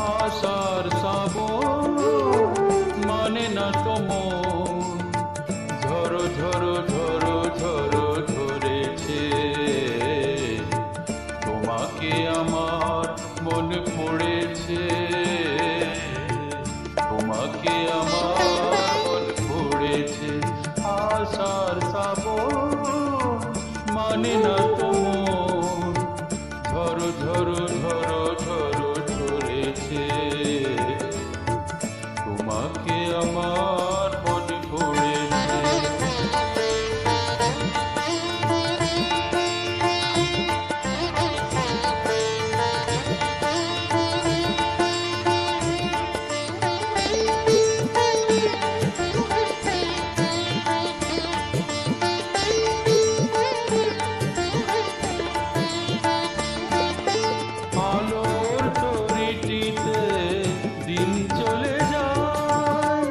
আশার শ্রাবণ মানে না তো মন, ঝরো ঝরো ঝরো ঝরো ঝরেছে। তোমাকে আমার মনে পড়েছে, তোমাকে আমার মনে পড়েছে। আশার শ্রাবণ মানে না তো মন, ঝরো ঝরো ঝরো ঝরো ঝরেছে। তোমাকে আমার মনে পড়েছে। আলোর তরিটিতে দিন চলে যায়,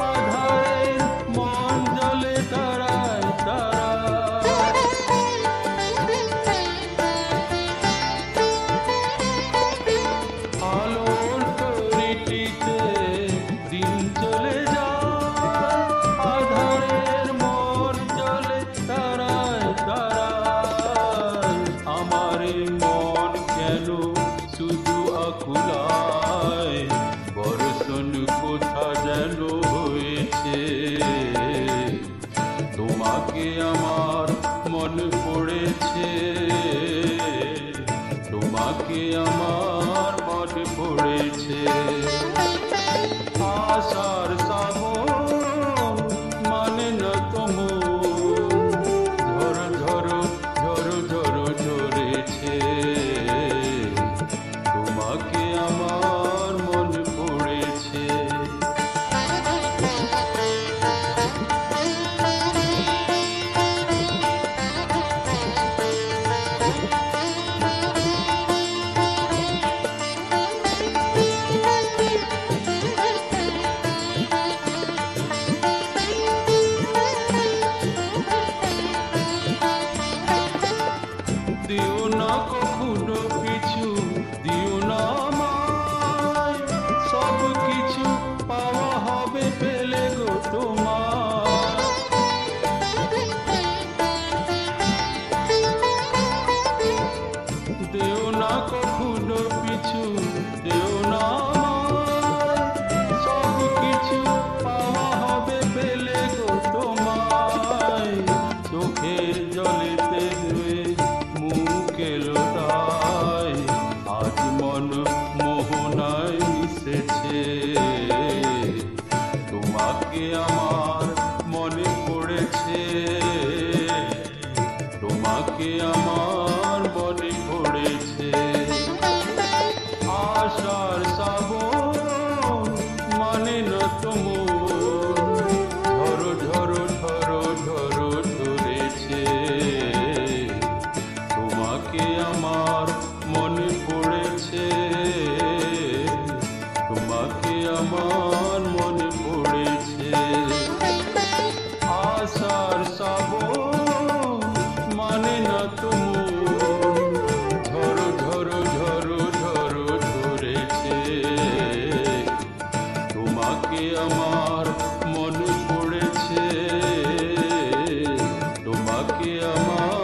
আধারে মন জ্বলে তারায় তারায়। আলোর তরিটিতে দিন চলে যায়, আধারের মন জ্বলে তারায় তারায়। আমার এই মন কেন শুধু আকুলায়, বর্ষণ কোথা যেন হয়েছে। তোমাকে আমার মনে পড়েছে, তোমাকে আমার মনে পড়েছে। আশার শ্রাবণ মানে না তো মন, ঝরো ঝরো ঝরো ঝরো ঝরেছে। তোমাকে আমার মনে পড়েছে। দিও না কখনো কিছু, দিও না আমায়, সব কিছু পাওয়া হবে পেলে গো তোমার। দিও না কখনো পিছু, দিও না আমায়, সব কিছু পাওয়া হবে পেলে গো তোমায়। চোখের জলেতে ধুয়ে মুখে লোটায়, আজ মন মোহনায় মিশেছে। তোমাকে আমার মনে পড়েছে, তোমাকে আমার মনে পড়েছে। আশার শ্রাবণ মানে না তো মন, ঝরো ঝরো ঝরো ঝরো ঝরেছে। তোমাকে আমার মনে পড়েছে, তোমাকে আমার মনে পড়েছে। আশার শ্রাবণ মানে না তো মন, ঝরো ঝরো ঝরো ঝরো ঝরেছে। তোমাকে আমার মনে পড়েছে, তোমাকে আমার